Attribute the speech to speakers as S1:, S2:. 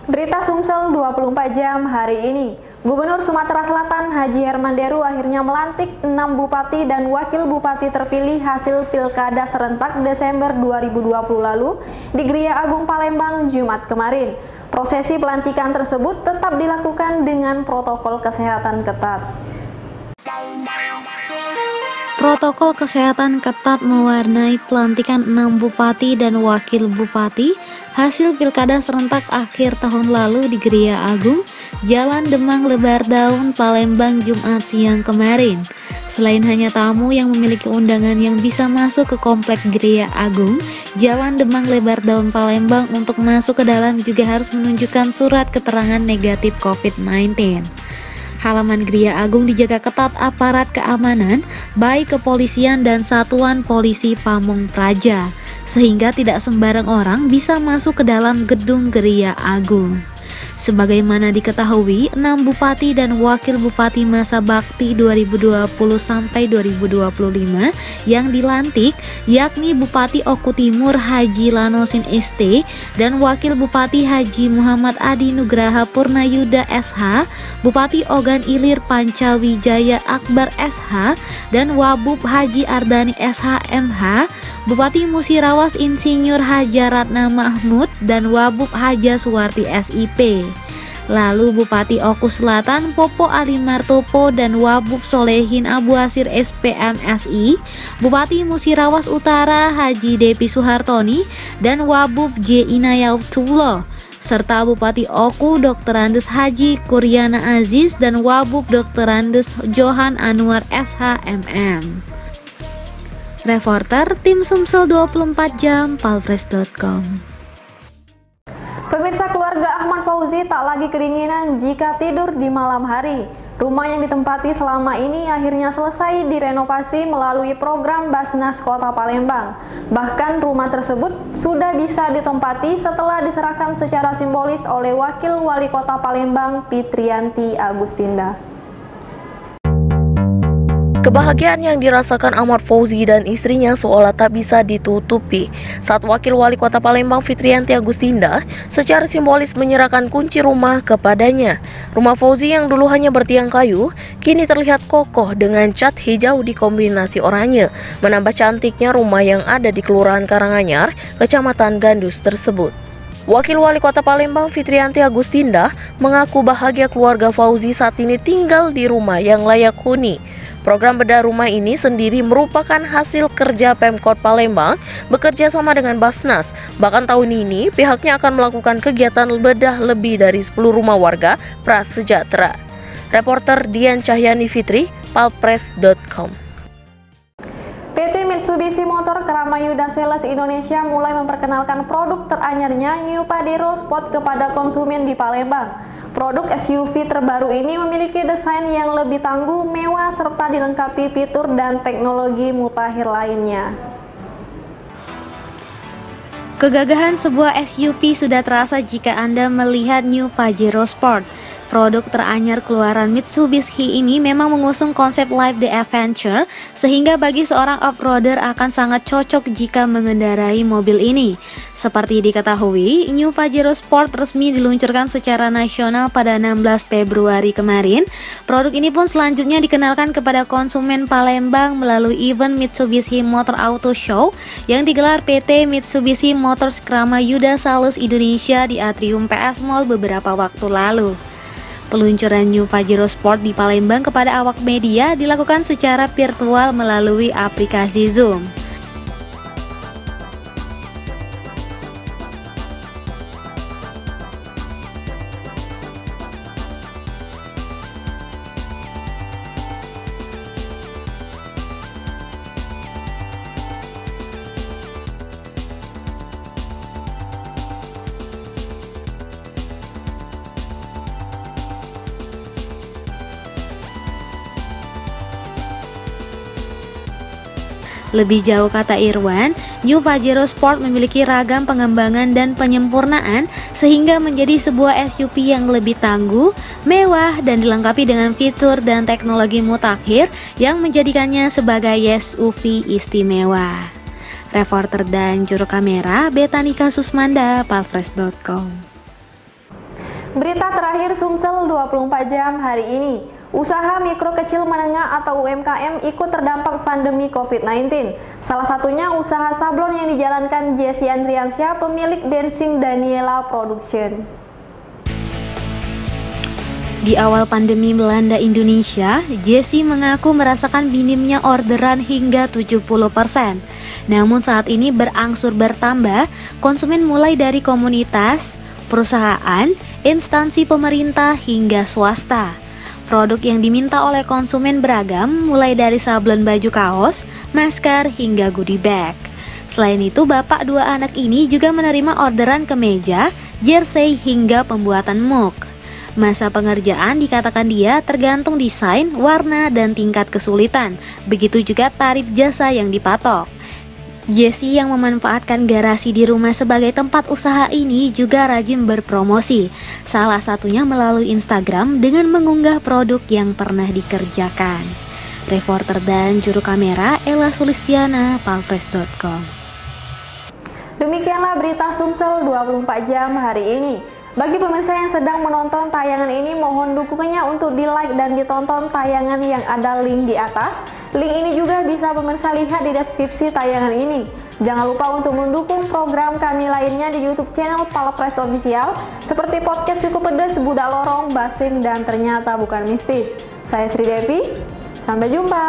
S1: Berita Sumsel 24 jam hari ini. Gubernur Sumatera Selatan Haji Herman Deru akhirnya melantik 6 bupati dan wakil bupati terpilih hasil Pilkada serentak Desember 2020 lalu di Gria Agung Palembang Jumat kemarin. Prosesi pelantikan tersebut tetap dilakukan dengan protokol kesehatan ketat.
S2: Protokol kesehatan ketat mewarnai pelantikan 6 bupati dan wakil bupati hasil Pilkada serentak akhir tahun lalu di Gria Agung, Jalan Demang Lebar Daun, Palembang Jumat siang kemarin. Selain hanya tamu yang memiliki undangan yang bisa masuk ke Komplek Gria Agung, Jalan Demang Lebar Daun Palembang untuk masuk ke dalam juga harus menunjukkan surat keterangan negatif COVID-19. Halaman Gria Agung dijaga ketat aparat keamanan, baik kepolisian dan Satuan Polisi Pamong Praja, sehingga tidak sembarang orang bisa masuk ke dalam gedung Gria Agung. Sebagaimana diketahui, 6 bupati dan wakil bupati masa bakti 2020 sampai 2025 yang dilantik yakni Bupati Oku Timur Haji Lanosin ST dan Wakil Bupati Haji Muhammad Adi Nugraha Purnayuda SH, Bupati Ogan Ilir Pancawijaya Akbar SH, dan Wabub Haji Ardani SH MH, Bupati Musirawas Insinyur Haja Ratna Mahmud dan Wabub Haja Suwarti SIP. Lalu Bupati Oku Selatan Popo Ali Martopo dan Wabub Solehin Abu Asir SPMSI, Bupati Musirawas Utara Haji Depi Suhartoni dan Wabub J Inayatullah, serta Bupati Oku Dr. Andes Haji Kuryana Aziz dan Wabub Dr. Andes Johan Anwar SHMM. Reporter Tim Sumsel 24 jam palpres.com.
S1: Pemirsa, keluarga Ahmad Fauzi tak lagi kedinginan jika tidur di malam hari. Rumah yang ditempati selama ini akhirnya selesai direnovasi melalui program Basnas Kota Palembang. Bahkan rumah tersebut sudah bisa ditempati setelah diserahkan secara simbolis oleh Wakil Wali Kota Palembang Fitriyanti Agustinda.
S3: Kebahagiaan yang dirasakan Ahmad Fauzi dan istrinya seolah tak bisa ditutupi saat Wakil Wali Kota Palembang Fitriyanti Agustinda secara simbolis menyerahkan kunci rumah kepadanya. Rumah Fauzi yang dulu hanya bertiang kayu kini terlihat kokoh dengan cat hijau dikombinasi oranye, menambah cantiknya rumah yang ada di Kelurahan Karanganyar, Kecamatan Gandus tersebut. Wakil Wali Kota Palembang Fitriyanti Agustinda mengaku bahagia keluarga Fauzi saat ini tinggal di rumah yang layak huni. Program bedah rumah ini sendiri merupakan hasil kerja Pemkot Palembang bekerja sama dengan Basnas. Bahkan tahun ini pihaknya akan melakukan kegiatan bedah lebih dari 10 rumah warga prasejahtera. Reporter Dian Cahyani Fitri, palpres.com.
S1: PT Mitsubishi Motor Kramayuda Sales Indonesia mulai memperkenalkan produk teranyarnya New Pajero Sport kepada konsumen di Palembang. Produk SUV terbaru ini memiliki desain yang lebih tangguh, mewah, serta dilengkapi fitur dan teknologi mutakhir lainnya.
S2: Kegagahan sebuah SUV sudah terasa jika Anda melihat New Pajero Sport. Produk teranyar keluaran Mitsubishi ini memang mengusung konsep Live the Adventure, sehingga bagi seorang off-roader akan sangat cocok jika mengendarai mobil ini. Seperti diketahui, New Pajero Sport resmi diluncurkan secara nasional pada 16 Februari kemarin. Produk ini pun selanjutnya dikenalkan kepada konsumen Palembang melalui event Mitsubishi Motor Auto Show yang digelar PT Mitsubishi Motors Kramayuda Sales Indonesia di atrium PS Mall beberapa waktu lalu. Peluncuran New Pajero Sport di Palembang kepada awak media dilakukan secara virtual melalui aplikasi Zoom. Lebih jauh kata Irwan, New Pajero Sport memiliki ragam pengembangan dan penyempurnaan sehingga menjadi sebuah SUV yang lebih tangguh, mewah, dan dilengkapi dengan fitur dan teknologi mutakhir yang menjadikannya sebagai SUV istimewa. Reporter dan juru kamera Betanika Susmanda, palfresh.com.
S1: Berita terakhir Sumsel 24 jam hari ini. Usaha mikro kecil menengah atau UMKM ikut terdampak pandemi COVID-19. Salah satunya usaha sablon yang dijalankan Jesse Andriansyah, pemilik Dancing Daniela Production.
S2: Di awal pandemi melanda Indonesia, Jesse mengaku merasakan minimnya orderan hingga 70%. Namun saat ini berangsur bertambah, konsumen mulai dari komunitas, perusahaan, instansi pemerintah hingga swasta. Produk yang diminta oleh konsumen beragam, mulai dari sablon baju kaos, masker, hingga goodie bag. Selain itu, bapak dua anak ini juga menerima orderan kemeja, jersey, hingga pembuatan mug. Masa pengerjaan dikatakan dia tergantung desain, warna, dan tingkat kesulitan. Begitu juga tarif jasa yang dipatok. Jesse yang memanfaatkan garasi di rumah sebagai tempat usaha ini juga rajin berpromosi, salah satunya melalui Instagram dengan mengunggah produk yang pernah dikerjakan. Reporter dan juru kamera Ella Sulistiana, palfresh.com.
S1: Demikianlah berita Sumsel 24 jam hari ini. Bagi pemirsa yang sedang menonton tayangan ini, mohon dukungannya untuk di-like dan ditonton tayangan yang ada link di atas. Link ini juga bisa pemirsa lihat di deskripsi tayangan ini. Jangan lupa untuk mendukung program kami lainnya di YouTube channel Palfresh Official seperti podcast Cukup Pedes, Budak Lorong, Basing, dan Ternyata Bukan Mistis. Saya Sri Devi, sampai jumpa.